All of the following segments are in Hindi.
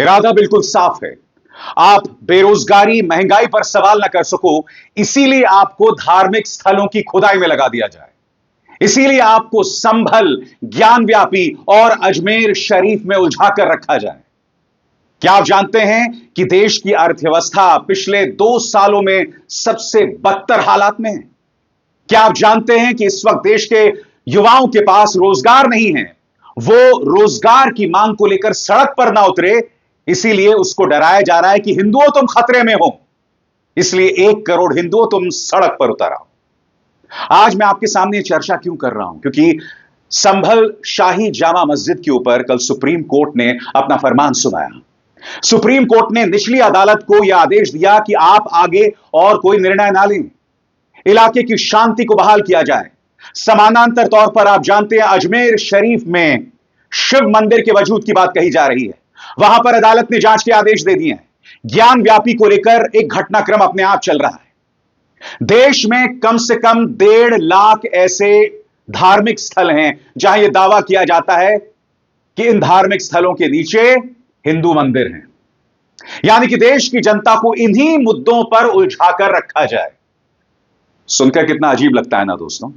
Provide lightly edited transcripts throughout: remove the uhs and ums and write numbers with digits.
इरादा बिल्कुल साफ है। आप बेरोजगारी महंगाई पर सवाल न कर सको, इसीलिए आपको धार्मिक स्थलों की खुदाई में लगा दिया जाए। इसीलिए आपको संभल, ज्ञानव्यापी और अजमेर शरीफ में उलझाकर रखा जाए। क्या आप जानते हैं कि देश की अर्थव्यवस्था पिछले 2 सालों में सबसे बदतर हालात में है? क्या आप जानते हैं कि इस वक्त देश के युवाओं के पास रोजगार नहीं है? वो रोजगार की मांग को लेकर सड़क पर ना उतरे, इसीलिए उसको डराया जा रहा है कि हिंदुओं तुम खतरे में हो, इसलिए 1 करोड़ हिंदुओं तुम सड़क पर उतर आओ। आज मैं आपके सामने चर्चा क्यों कर रहा हूं? क्योंकि संभल शाही जामा मस्जिद के ऊपर कल सुप्रीम कोर्ट ने अपना फरमान सुनाया। सुप्रीम कोर्ट ने निचली अदालत को यह आदेश दिया कि आप आगे और कोई निर्णय ना लें, इलाके की शांति को बहाल किया जाए। समानांतर तौर पर आप जानते हैं अजमेर शरीफ में शिव मंदिर के वजूद की बात कही जा रही है। वहां पर अदालत ने जांच के आदेश दे दिए हैं। ज्ञान व्यापी को लेकर एक घटनाक्रम अपने आप चल रहा है। देश में कम से कम 1.5 लाख ऐसे धार्मिक स्थल हैं जहां यह दावा किया जाता है कि इन धार्मिक स्थलों के नीचे हिंदू मंदिर हैं। यानी कि देश की जनता को इन्हीं मुद्दों पर उलझाकर रखा जाए। सुनकर कितना अजीब लगता है ना दोस्तों।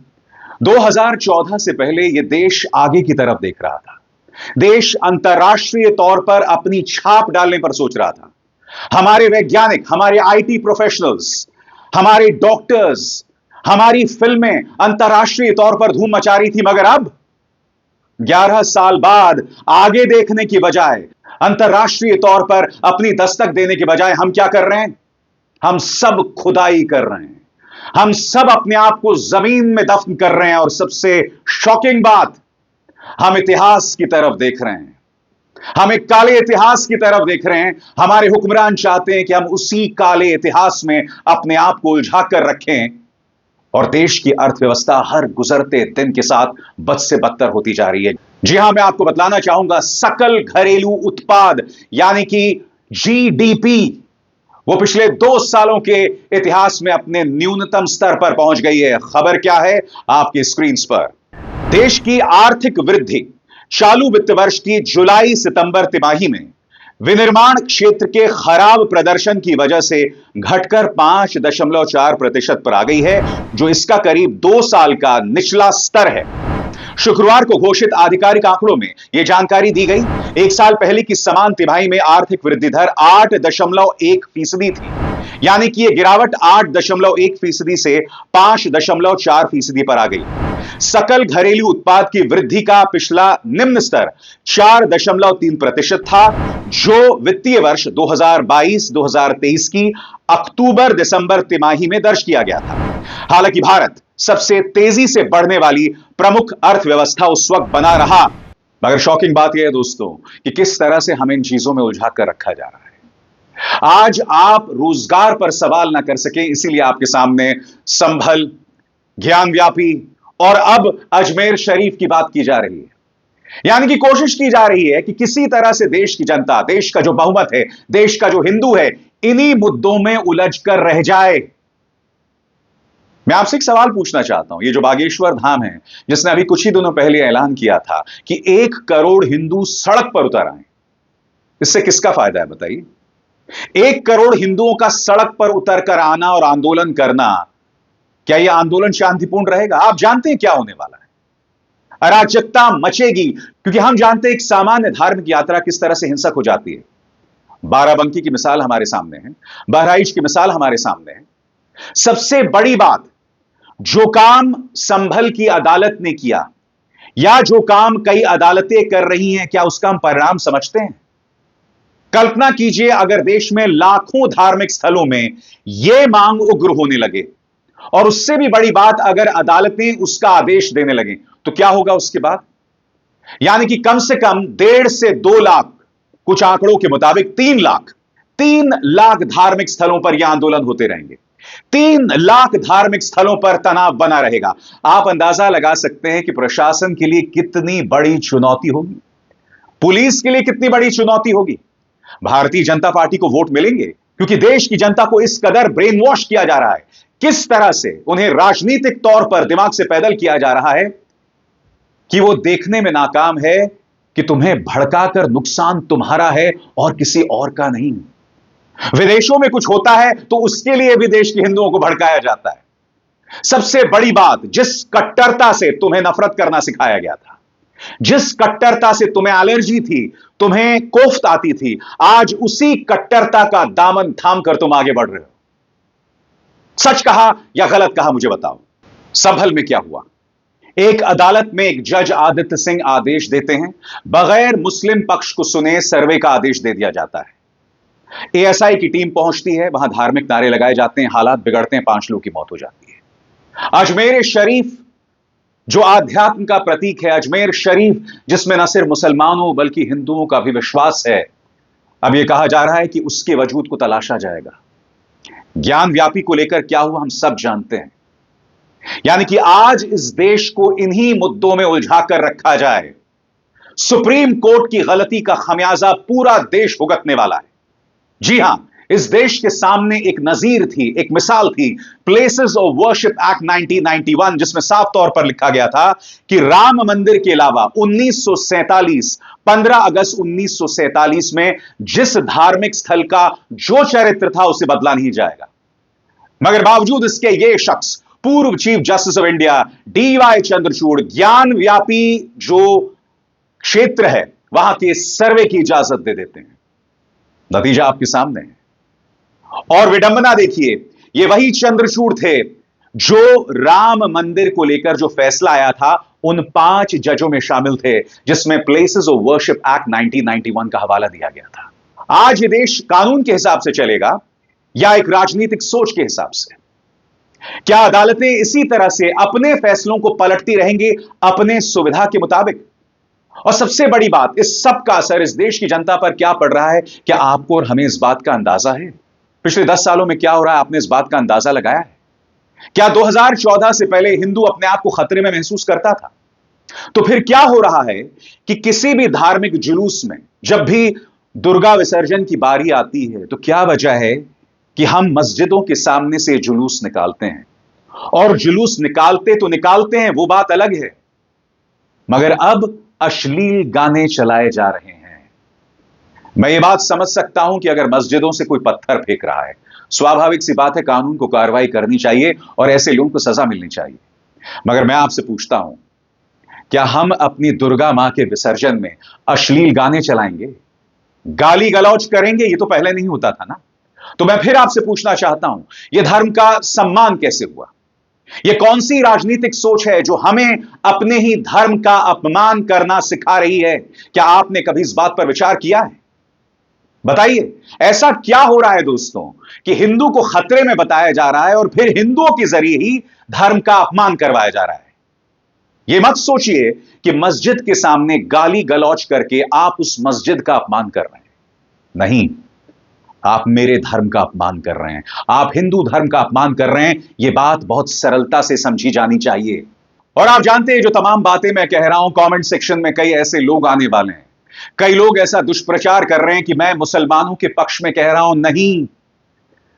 2014 से पहले यह देश आगे की तरफ देख रहा था। देश अंतर्राष्ट्रीय तौर पर अपनी छाप डालने पर सोच रहा था। हमारे वैज्ञानिक, हमारे आईटी प्रोफेशनल्स, हमारे डॉक्टर्स, हमारी फिल्में अंतर्राष्ट्रीय तौर पर धूम मचा रही थी। मगर अब 11 साल बाद आगे देखने की बजाय, अंतर्राष्ट्रीय तौर पर अपनी दस्तक देने के बजाय हम क्या कर रहे हैं? हम सब खुदाई कर रहे हैं। हम सब अपने आप को जमीन में दफन कर रहे हैं। और सबसे शॉकिंग बात, हम इतिहास की तरफ देख रहे हैं। हम एक काले इतिहास की तरफ देख रहे हैं। हमारे हुक्मरान चाहते हैं कि हम उसी काले इतिहास में अपने आप को उलझा कर रखें। और देश की अर्थव्यवस्था हर गुजरते दिन के साथ बद से बदतर होती जा रही है। जी हां, मैं आपको बतलाना चाहूंगा, सकल घरेलू उत्पाद यानी कि जीडीपी, वो पिछले 2 सालों के इतिहास में अपने न्यूनतम स्तर पर पहुंच गई है। खबर क्या है आपकी स्क्रीन पर। देश की आर्थिक वृद्धि चालू वित्त वर्ष की जुलाई सितंबर तिमाही में विनिर्माण क्षेत्र के खराब प्रदर्शन की वजह से घटकर 5.4% पर आ गई है, जो इसका करीब 2 साल का निचला स्तर है। शुक्रवार को घोषित आधिकारिक आंकड़ों में यह जानकारी दी गई। 1 साल पहले की समान तिमाही में आर्थिक वृद्धि दर 8.1% थी, यानी कि यह गिरावट 8.1% से 5.4% पर आ गई। सकल घरेलू उत्पाद की वृद्धि का पिछला निम्न स्तर 4.3% था, जो वित्तीय वर्ष 2022-2023 की अक्टूबर दिसंबर तिमाही में दर्ज किया गया था। हालांकि भारत सबसे तेजी से बढ़ने वाली प्रमुख अर्थव्यवस्था उस वक्त बना रहा। मगर शॉकिंग बात यह है दोस्तों कि किस तरह से हमें इन चीजों में उलझा कर रखा जा रहा है। आज आप रोजगार पर सवाल ना कर सके, इसीलिए आपके सामने संभल, ज्ञानव्यापी और अब अजमेर शरीफ की बात की जा रही है। यानी कि कोशिश की जा रही है कि किसी तरह से देश की जनता, देश का जो बहुमत है, देश का जो हिंदू है, इन्हीं मुद्दों में उलझ कर रह जाए। मैं आपसे एक सवाल पूछना चाहता हूं। ये जो बागेश्वर धाम है, जिसने अभी कुछ ही दिनों पहले ऐलान किया था कि 1 करोड़ हिंदू सड़क पर उतर आए, इससे किसका फायदा है बताइए? 1 करोड़ हिंदुओं का सड़क पर उतर कर आना और आंदोलन करना, क्या यह आंदोलन शांतिपूर्ण रहेगा? आप जानते हैं क्या होने वाला है। अराजकता मचेगी, क्योंकि हम जानते हैं एक सामान्य धार्मिक यात्रा किस तरह से हिंसक हो जाती है। बाराबंकी की मिसाल हमारे सामने है, बहराइच की मिसाल हमारे सामने है। सबसे बड़ी बात, जो काम संभल की अदालत ने किया या जो काम कई अदालतें कर रही हैं, क्या उसका हम परिणाम समझते हैं? कल्पना कीजिए अगर देश में लाखों धार्मिक स्थलों में यह मांग उग्र होने लगे, और उससे भी बड़ी बात, अगर अदालतें उसका आदेश देने लगें, तो क्या होगा उसके बाद? यानी कि कम से कम 1.5 से 2 लाख, कुछ आंकड़ों के मुताबिक 3 लाख धार्मिक स्थलों पर यह आंदोलन होते रहेंगे। 3 लाख धार्मिक स्थलों पर तनाव बना रहेगा। आप अंदाजा लगा सकते हैं कि प्रशासन के लिए कितनी बड़ी चुनौती होगी, पुलिस के लिए कितनी बड़ी चुनौती होगी। भारतीय जनता पार्टी को वोट मिलेंगे क्योंकि देश की जनता को इस कदर ब्रेन वॉश किया जा रहा है, किस तरह से उन्हें राजनीतिक तौर पर दिमाग से पैदल किया जा रहा है कि वो देखने में नाकाम है कि तुम्हें भड़काकर नुकसान तुम्हारा है और किसी और का नहीं। विदेशों में कुछ होता है तो उसके लिए विदेश के हिंदुओं को भड़काया जाता है। सबसे बड़ी बात, जिस कट्टरता से तुम्हें नफरत करना सिखाया गया था, जिस कट्टरता से तुम्हें एलर्जी थी, तुम्हें कोफ्त आती थी, आज उसी कट्टरता का दामन थाम कर तुम आगे बढ़ रहे हो। सच कहा या गलत कहा मुझे बताओ। संभल में क्या हुआ? एक अदालत में एक जज आदित्य सिंह आदेश देते हैं, बगैर मुस्लिम पक्ष को सुने सर्वे का आदेश दे दिया जाता है। एएसआई की टीम पहुंचती है, वहां धार्मिक नारे लगाए जाते हैं, हालात बिगड़ते हैं, 5 लोगों की मौत हो जाती है। अजमेर शरीफ जो आध्यात्म का प्रतीक है, अजमेर शरीफ जिसमें न सिर्फ मुसलमानों बल्कि हिंदुओं का भी विश्वास है, अब यह कहा जा रहा है कि उसके वजूद को तलाशा जाएगा। ज्ञान व्यापी को लेकर क्या हुआ हम सब जानते हैं। यानी कि आज इस देश को इन्हीं मुद्दों में उलझा कर रखा जाए। सुप्रीम कोर्ट की गलती का खमियाजा पूरा देश भुगतने वाला है। जी हां, इस देश के सामने एक नजीर थी, एक मिसाल थी, प्लेसेस ऑफ वर्शिप एक्ट 1991, जिसमें साफ तौर पर लिखा गया था कि राम मंदिर के अलावा 1947 15 अगस्त 1947 में जिस धार्मिक स्थल का जो चरित्र था उसे बदला नहीं जाएगा। मगर बावजूद इसके यह शख्स, पूर्व chief justice of India DY Chandrachud, Gyanvapi जो क्षेत्र है वहां के सर्वे की इजाजत दे देते हैं। नतीजा आपके सामने है। और विडंबना देखिए, ये वही चंद्रचूड़ थे जो राम मंदिर को लेकर जो फैसला आया था उन 5 जजों में शामिल थे, जिसमें प्लेसेस ऑफ वर्शिप एक्ट 1991 का हवाला दिया गया था। आज ये देश कानून के हिसाब से चलेगा या एक राजनीतिक सोच के हिसाब से? क्या अदालतें इसी तरह से अपने फैसलों को पलटती रहेंगी अपने सुविधा के मुताबिक? और सबसे बड़ी बात, इस सब का असर इस देश की जनता पर क्या पड़ रहा है, क्या आपको और हमें इस बात का अंदाजा है? पिछले 10 सालों में क्या हो रहा है, आपने इस बात का अंदाजा लगाया है? क्या 2014 से पहले हिंदू अपने आप को खतरे में महसूस करता था? तो फिर क्या हो रहा है कि किसी भी धार्मिक जुलूस में जब भी दुर्गा विसर्जन की बारी आती है तो क्या वजह है कि हम मस्जिदों के सामने से जुलूस निकालते हैं, और जुलूस निकालते तो निकालते हैं, वो बात अलग है, मगर अब अश्लील गाने चलाए जा रहे हैं। मैं ये बात समझ सकता हूं कि अगर मस्जिदों से कोई पत्थर फेंक रहा है, स्वाभाविक सी बात है, कानून को कार्रवाई करनी चाहिए और ऐसे लोगों को सजा मिलनी चाहिए। मगर मैं आपसे पूछता हूं, क्या हम अपनी दुर्गा मां के विसर्जन में अश्लील गाने चलाएंगे, गाली गलौज करेंगे? ये तो पहले नहीं होता था ना। तो मैं फिर आपसे पूछना चाहता हूं, यह धर्म का सम्मान कैसे हुआ? यह कौन सी राजनीतिक सोच है जो हमें अपने ही धर्म का अपमान करना सिखा रही है? क्या आपने कभी इस बात पर विचार किया है? बताइए, ऐसा क्या हो रहा है दोस्तों कि हिंदू को खतरे में बताया जा रहा है और फिर हिंदुओं के जरिए ही धर्म का अपमान करवाया जा रहा है? यह मत सोचिए कि मस्जिद के सामने गाली गलौज करके आप उस मस्जिद का अपमान कर रहे हैं। नहीं, आप मेरे धर्म का अपमान कर रहे हैं, आप हिंदू धर्म का अपमान कर रहे हैं। यह बात बहुत सरलता से समझी जानी चाहिए। और आप जानते हैं, जो तमाम बातें मैं कह रहा हूं, कमेंट सेक्शन में कई ऐसे लोग आने वाले हैं, कई लोग ऐसा दुष्प्रचार कर रहे हैं कि मैं मुसलमानों के पक्ष में कह रहा हूं। नहीं,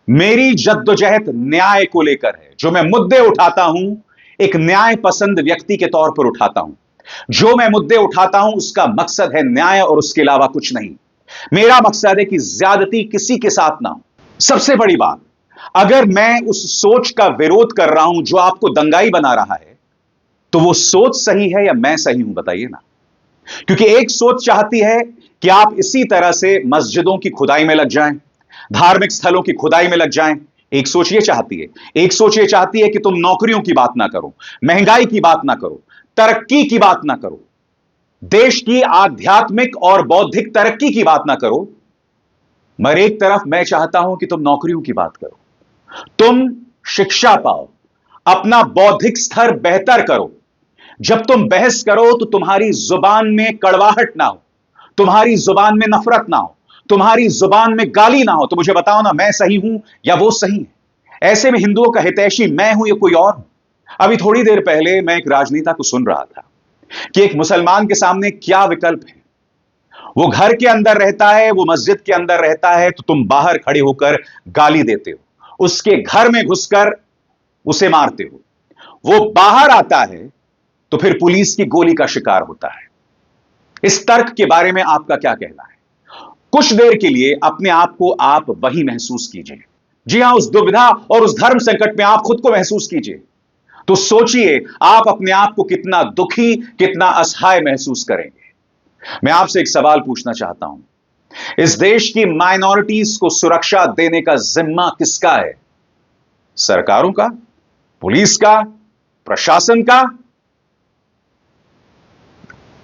मेरी जद्दोजहद न्याय को लेकर है। जो मैं मुद्दे उठाता हूं, एक न्याय पसंद व्यक्ति के तौर पर उठाता हूं। जो मैं मुद्दे उठाता हूं उसका मकसद है न्याय और उसके अलावा कुछ नहीं। मेरा मकसद है कि ज्यादती किसी के साथ ना हो। सबसे बड़ी बात, अगर मैं उस सोच का विरोध कर रहा हूं जो आपको दंगाई बना रहा है, तो वो सोच सही है या मैं सही हूं? बताइए ना। क्योंकि एक सोच चाहती है कि आप इसी तरह से मस्जिदों की खुदाई में लग जाएं, धार्मिक स्थलों की खुदाई में लग जाएं। एक सोच ये चाहती है, एक सोच ये चाहती है कि तुम नौकरियों की बात ना करो, महंगाई की बात ना करो, तरक्की की बात ना करो, देश की आध्यात्मिक और बौद्धिक तरक्की की बात ना करो। मगर एक तरफ मैं चाहता हूं कि तुम नौकरियों की बात करो, तुम शिक्षा पाओ, अपना बौद्धिक स्तर बेहतर करो। जब तुम बहस करो तो तुम्हारी जुबान में कड़वाहट ना हो, तुम्हारी जुबान में नफरत ना हो, तुम्हारी जुबान में गाली ना हो। तो मुझे बताओ ना, मैं सही हूं या वो सही है? ऐसे में हिंदुओं का हितैषी मैं हूं या कोई और? अभी थोड़ी देर पहले मैं एक राजनेता को सुन रहा था कि एक मुसलमान के सामने क्या विकल्प है। वो घर के अंदर रहता है, वो मस्जिद के अंदर रहता है, तो तुम बाहर खड़े होकर गाली देते हो, उसके घर में घुसकर उसे मारते हो। वो बाहर आता है तो फिर पुलिस की गोली का शिकार होता है। इस तर्क के बारे में आपका क्या कहना है? कुछ देर के लिए अपने आप को आप वही महसूस कीजिए। जी हां, उस दुविधा और उस धर्म संकट में आप खुद को महसूस कीजिए। तो सोचिए आप अपने आप को कितना दुखी, कितना असहाय महसूस करेंगे। मैं आपसे एक सवाल पूछना चाहता हूं। इस देश की माइनॉरिटीज को सुरक्षा देने का जिम्मा किसका है? सरकारों का? पुलिस का? प्रशासन का?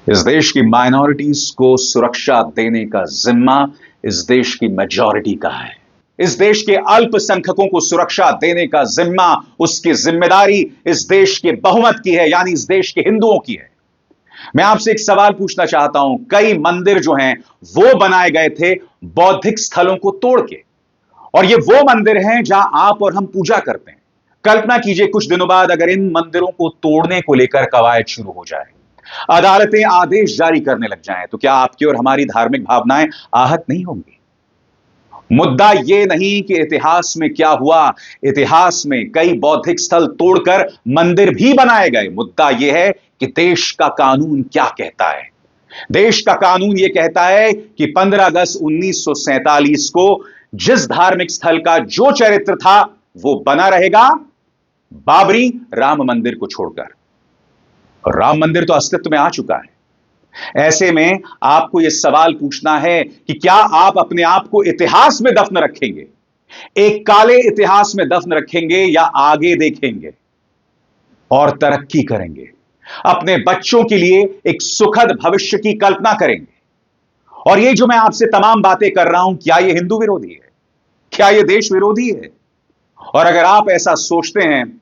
इस देश की माइनॉरिटीज को सुरक्षा देने का जिम्मा इस देश की मेजॉरिटी का है। इस देश के अल्पसंख्यकों को सुरक्षा देने का जिम्मा, उसकी जिम्मेदारी इस देश के बहुमत की है, यानी इस देश के हिंदुओं की है। मैं आपसे एक सवाल पूछना चाहता हूं। कई मंदिर जो हैं वो बनाए गए थे बौद्धिक स्थलों को तोड़ के, और ये वो मंदिर हैं जहां आप और हम पूजा करते हैं। कल्पना कीजिए कुछ दिनों बाद अगर इन मंदिरों को तोड़ने को लेकर कवायद शुरू हो जाए, अदालतें आदेश जारी करने लग जाएं, तो क्या आपकी और हमारी धार्मिक भावनाएं आहत नहीं होंगी? मुद्दा यह नहीं कि इतिहास में क्या हुआ। इतिहास में कई बौद्धिक स्थल तोड़कर मंदिर भी बनाए गए। मुद्दा यह है कि देश का कानून क्या कहता है। देश का कानून यह कहता है कि 15 अगस्त 1947 को जिस धार्मिक स्थल का जो चरित्र था वो बना रहेगा, बाबरी राम मंदिर को छोड़कर। और राम मंदिर तो अस्तित्व में आ चुका है। ऐसे में आपको यह सवाल पूछना है कि क्या आप अपने आप को इतिहास में दफन रखेंगे, एक काले इतिहास में दफन रखेंगे, या आगे देखेंगे और तरक्की करेंगे, अपने बच्चों के लिए एक सुखद भविष्य की कल्पना करेंगे? और ये जो मैं आपसे तमाम बातें कर रहा हूं, क्या यह हिंदू विरोधी है? क्या यह देश विरोधी है? और अगर आप ऐसा सोचते हैं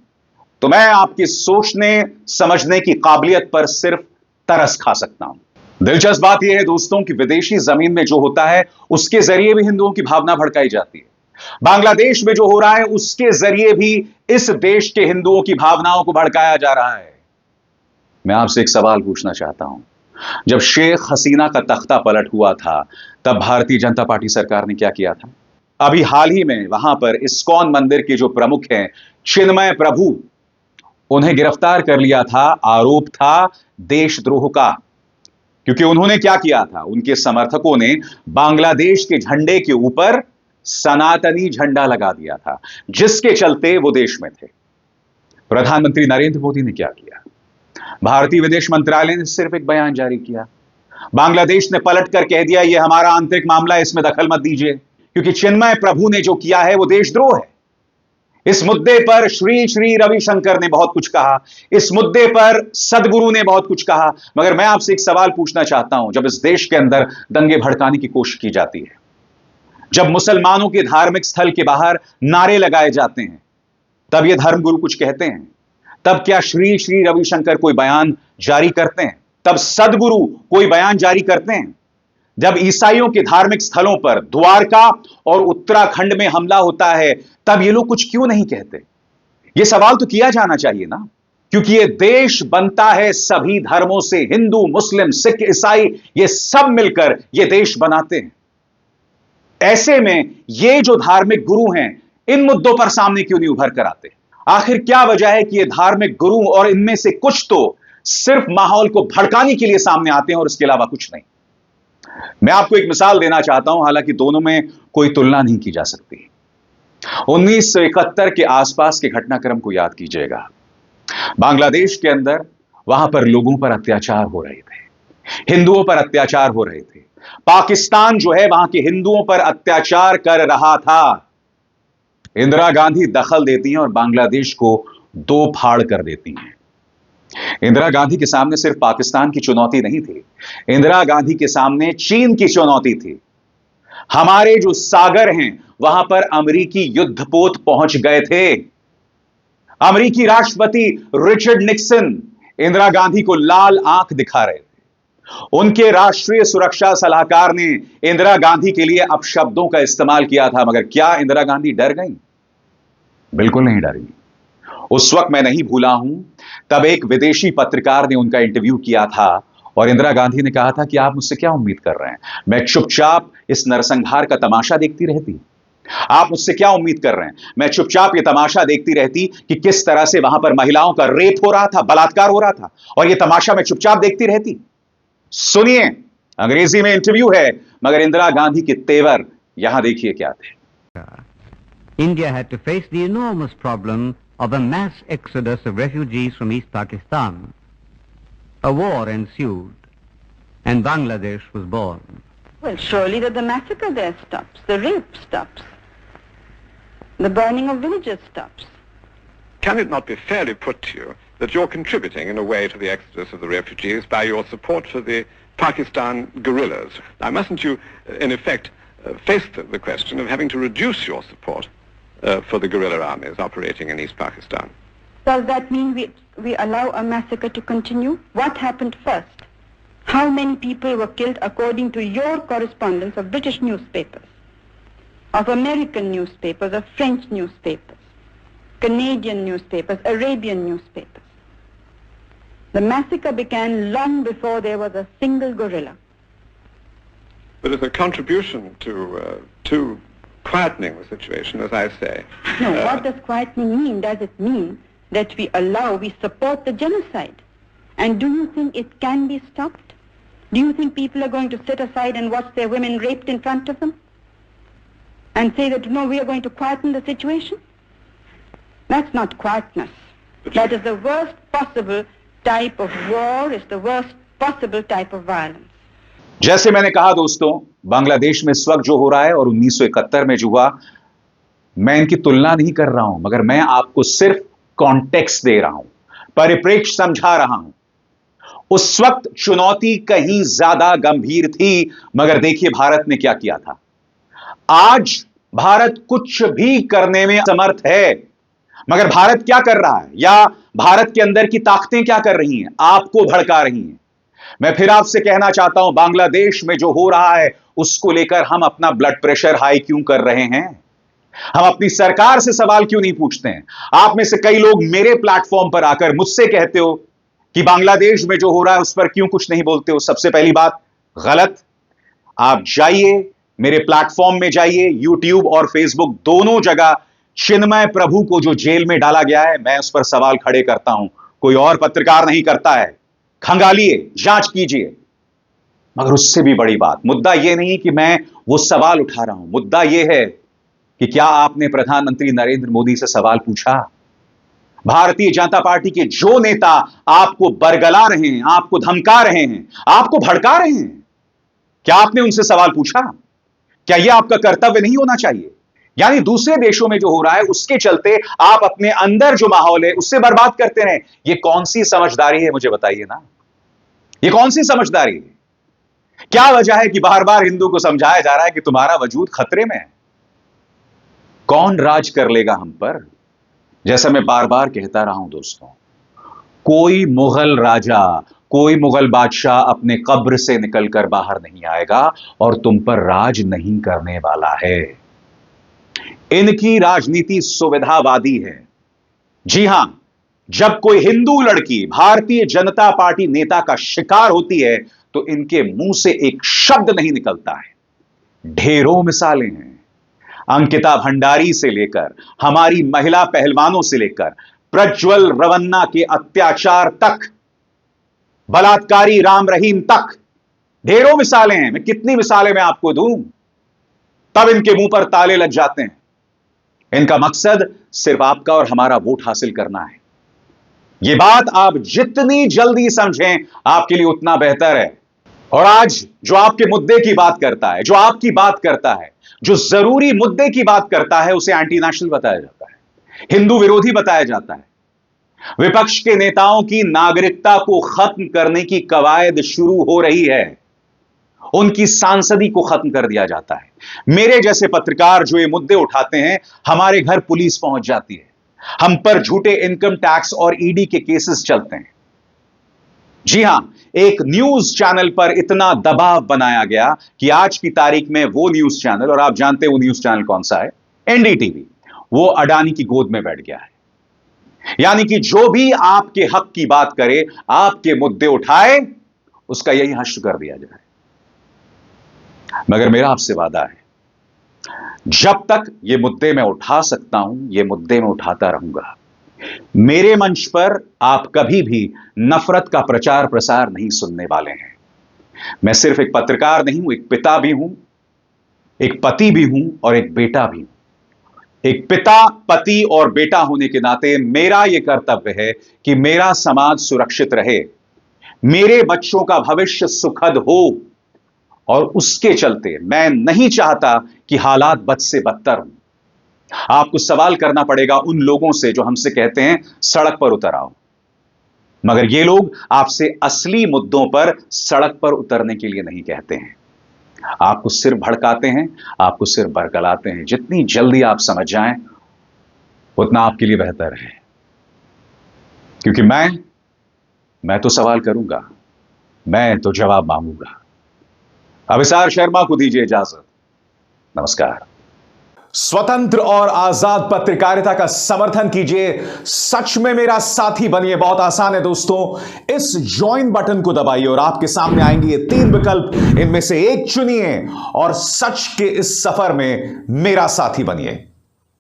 तो मैं आपकी सोचने समझने की काबिलियत पर सिर्फ तरस खा सकता हूं। दिलचस्प बात यह है दोस्तों कि विदेशी जमीन में जो होता है उसके जरिए भी हिंदुओं की भावना भड़काई जाती है। बांग्लादेश में जो हो रहा है उसके जरिए भी इस देश के हिंदुओं की भावनाओं को भड़काया जा रहा है। मैं आपसे एक सवाल पूछना चाहता हूं। जब शेख हसीना का तख्ता पलट हुआ था तब भारतीय जनता पार्टी सरकार ने क्या किया था? अभी हाल ही में वहां पर इस्कॉन मंदिर के जो प्रमुख हैं चिन्मय प्रभु, उन्हें गिरफ्तार कर लिया था। आरोप था देशद्रोह का, क्योंकि उन्होंने क्या किया था, उनके समर्थकों ने बांग्लादेश के झंडे के ऊपर सनातनी झंडा लगा दिया था, जिसके चलते वो देश में थे। प्रधानमंत्री नरेंद्र मोदी ने क्या किया? भारतीय विदेश मंत्रालय ने सिर्फ एक बयान जारी किया। बांग्लादेश ने पलटकर कह दिया यह हमारा आंतरिक मामला है, इसमें दखल मत दीजिए, क्योंकि चिन्मय प्रभु ने जो किया है वो देशद्रोह है। इस मुद्दे पर श्री श्री रविशंकर ने बहुत कुछ कहा, इस मुद्दे पर सदगुरु ने बहुत कुछ कहा। मगर मैं आपसे एक सवाल पूछना चाहता हूं। जब इस देश के अंदर दंगे भड़काने की कोशिश की जाती है, जब मुसलमानों के धार्मिक स्थल के बाहर नारे लगाए जाते हैं, तब ये धर्मगुरु कुछ कहते हैं? तब क्या श्री श्री रविशंकर कोई बयान जारी करते हैं? तब सदगुरु कोई बयान जारी करते हैं? जब ईसाइयों के धार्मिक स्थलों पर द्वारका और उत्तराखंड में हमला होता है, तब ये लोग कुछ क्यों नहीं कहते? यह सवाल तो किया जाना चाहिए ना, क्योंकि यह देश बनता है सभी धर्मों से। हिंदू, मुस्लिम, सिख, ईसाई, ये सब मिलकर यह देश बनाते हैं। ऐसे में ये जो धार्मिक गुरु हैं, इन मुद्दों पर सामने क्यों नहीं उभर कर आते? आखिर क्या वजह है कि ये धार्मिक गुरु और इनमें से कुछ तो सिर्फ माहौल को भड़काने के लिए सामने आते हैं और इसके अलावा कुछ नहीं? मैं आपको एक मिसाल देना चाहता हूं, हालांकि दोनों में कोई तुलना नहीं की जा सकती। 1971 के आसपास के घटनाक्रम को याद कीजिएगा। बांग्लादेश के अंदर वहां पर लोगों पर अत्याचार हो रहे थे, हिंदुओं पर अत्याचार हो रहे थे। पाकिस्तान जो है वहां के हिंदुओं पर अत्याचार कर रहा था। इंदिरा गांधी दखल देती हैं और बांग्लादेश को दो फाड़ कर देती हैं। इंदिरा गांधी के सामने सिर्फ पाकिस्तान की चुनौती नहीं थी, इंदिरा गांधी के सामने चीन की चुनौती थी। हमारे जो सागर हैं वहां पर अमेरिकी युद्धपोत पहुंच गए थे। अमेरिकी राष्ट्रपति रिचर्ड निक्सन इंदिरा गांधी को लाल आंख दिखा रहे थे। उनके राष्ट्रीय सुरक्षा सलाहकार ने इंदिरा गांधी के लिए अपशब्दों का इस्तेमाल किया था, मगर क्या इंदिरा गांधी डर गई? बिल्कुल नहीं डरी। उस वक्त मैं नहीं भूला हूं, तब एक विदेशी पत्रकार ने उनका इंटरव्यू किया था और इंदिरा गांधी ने कहा था कि आप मुझसे क्या उम्मीद कर रहे हैं? मैं चुपचाप इस नरसंहार का तमाशा देखती रहती। आप मुझसे क्या उम्मीद कर रहे हैं? मैं चुपचाप ये तमाशा देखती रहती कि किस तरह से वहां पर महिलाओं का रेप हो रहा था, बलात्कार हो रहा था, और ये तमाशा मैं चुपचाप देखती रहती। सुनिए, अंग्रेजी में इंटरव्यू है, मगर इंदिरा गांधी के तेवर यहां देखिए क्या थे। India had to face the enormous problem of a mass exodus of refugees from East Pakistan. A war ensued, and Bangladesh was born. Well, surely that the massacre there stops, the rape stops, the burning of villages stops. Can it not be fairly put to you that you're contributing in a way to the exodus of the refugees by your support for the Pakistan guerrillas? Now, mustn't you, in effect, face the question of having to reduce your support for the guerrilla armies operating in East Pakistan? Does that mean we allow a massacre to continue? What happened first? How many people were killed according to your correspondence of British newspapers, of American newspapers, of French newspapers, Canadian newspapers, Arabian newspapers? The massacre began long before there was a single guerrilla. But as a contribution to quietening the situation, as I say. No, what does quietening mean? Does it mean that we support the genocide? And do you think it can be stopped? Do you think people are going to sit aside and watch their women raped in front of them? And say that, no, we are going to quieten the situation? That's not quietness. That is the worst possible type of war, is the worst possible type of violence. जैसे मैंने कहा दोस्तों, बांग्लादेश में इस वक्त जो हो रहा है और 1971 में जो हुआ, मैं इनकी तुलना नहीं कर रहा हूं, मगर मैं आपको सिर्फ कॉन्टेक्स्ट दे रहा हूं, परिप्रेक्ष्य समझा रहा हूं। उस वक्त चुनौती कहीं ज्यादा गंभीर थी, मगर देखिए भारत ने क्या किया था। आज भारत कुछ भी करने में समर्थ है, मगर भारत क्या कर रहा है, या भारत के अंदर की ताकतें क्या कर रही हैं? आपको भड़का रही हैं। मैं फिर आपसे कहना चाहता हूं, बांग्लादेश में जो हो रहा है उसको लेकर हम अपना ब्लड प्रेशर हाई क्यों कर रहे हैं? हम अपनी सरकार से सवाल क्यों नहीं पूछते हैं? आप में से कई लोग मेरे प्लेटफॉर्म पर आकर मुझसे कहते हो कि बांग्लादेश में जो हो रहा है उस पर क्यों कुछ नहीं बोलते हो। सबसे पहली बात, गलत। आप जाइए, मेरे प्लेटफॉर्म में जाइए, यूट्यूब और फेसबुक दोनों जगह चिन्मय प्रभु को जो जेल में डाला गया है, मैं उस पर सवाल खड़े करता हूं, कोई और पत्रकार नहीं करता है। खंगालिए, जांच कीजिए। मगर उससे भी बड़ी बात, मुद्दा यह नहीं कि मैं वो सवाल उठा रहा हूं, मुद्दा यह है कि क्या आपने प्रधानमंत्री नरेंद्र मोदी से सवाल पूछा? भारतीय जनता पार्टी के जो नेता आपको बरगला रहे हैं, आपको धमका रहे हैं, आपको भड़का रहे हैं, क्या आपने उनसे सवाल पूछा? क्या यह आपका कर्तव्य नहीं होना चाहिए? यानी दूसरे देशों में जो हो रहा है उसके चलते आप अपने अंदर जो माहौल है उससे बर्बाद करते रहे। यह कौन सी समझदारी है, मुझे बताइए ना। यह कौन सी समझदारी है? क्या वजह है कि बार बार हिंदू को समझाया जा रहा है कि तुम्हारा वजूद खतरे में है? कौन राज कर लेगा हम पर? जैसा मैं बार बार कहता रहा हूं दोस्तों, कोई मुगल राजा, कोई मुगल बादशाह अपने कब्र से निकलकर बाहर नहीं आएगा और तुम पर राज नहीं करने वाला है। इनकी राजनीति सुविधावादी है। जी हां, जब कोई हिंदू लड़की भारतीय जनता पार्टी नेता का शिकार होती है तो इनके मुंह से एक शब्द नहीं निकलता है। ढेरों मिसालें हैं, अंकिता भंडारी से लेकर हमारी महिला पहलवानों से लेकर प्रज्वल रवन्ना के अत्याचार तक, बलात्कारी राम रहीम तक, ढेरों मिसालें हैं। मैं कितनी मिसालें मैं आपको दूं, तब इनके मुंह पर ताले लग जाते हैं। इनका मकसद सिर्फ आपका और हमारा वोट हासिल करना है। यह बात आप जितनी जल्दी समझें आपके लिए उतना बेहतर है। और आज जो आपके मुद्दे की बात करता है, जो आपकी बात करता है, जो जरूरी मुद्दे की बात करता है, उसे एंटी नेशनल बताया जाता है, हिंदू विरोधी बताया जाता है। विपक्ष के नेताओं की नागरिकता को खत्म करने की कवायद शुरू हो रही है, उनकी सांसदी को खत्म कर दिया जाता है। मेरे जैसे पत्रकार जो ये मुद्दे उठाते हैं, हमारे घर पुलिस पहुंच जाती है, हम पर झूठे इनकम टैक्स और ईडी के केसेस चलते हैं। जी हां, एक न्यूज चैनल पर इतना दबाव बनाया गया कि आज की तारीख में वो न्यूज चैनल, और आप जानते हैं वो न्यूज चैनल कौन सा है, एनडीटीवी, वो अडानी की गोद में बैठ गया है। यानी कि जो भी आपके हक की बात करे, आपके मुद्दे उठाए, उसका यही हश्र कर दिया जाए। मगर मेरा आपसे वादा है, जब तक ये मुद्दे मैं उठा सकता हूं, ये मुद्दे मैं उठाता रहूंगा। मेरे मंच पर आप कभी भी नफरत का प्रचार प्रसार नहीं सुनने वाले हैं। मैं सिर्फ एक पत्रकार नहीं हूं, एक पिता भी हूं, एक पति भी हूं और एक बेटा भी हूं। एक पिता, पति और बेटा होने के नाते मेरा यह कर्तव्य है कि मेरा समाज सुरक्षित रहे, मेरे बच्चों का भविष्य सुखद हो, और उसके चलते मैं नहीं चाहता कि हालात बद से बदतर हों। आपको सवाल करना पड़ेगा उन लोगों से जो हमसे कहते हैं सड़क पर उतर आओ, मगर ये लोग आपसे असली मुद्दों पर सड़क पर उतरने के लिए नहीं कहते हैं। आपको सिर्फ भड़काते हैं, आपको सिर्फ बरगलाते हैं। जितनी जल्दी आप समझ जाएं उतना आपके लिए बेहतर है, क्योंकि मैं तो सवाल करूंगा, मैं तो जवाब मांगूंगा। अभिसार शर्मा को दीजिए इजाजत। नमस्कार। स्वतंत्र और आजाद पत्रकारिता का समर्थन कीजिए, सच में मेरा साथी बनिए। बहुत आसान है दोस्तों, इस ज्वाइन बटन को दबाइए और आपके सामने आएंगे ये 3 विकल्प, इनमें से एक चुनिए और सच के इस सफर में मेरा साथी बनिए।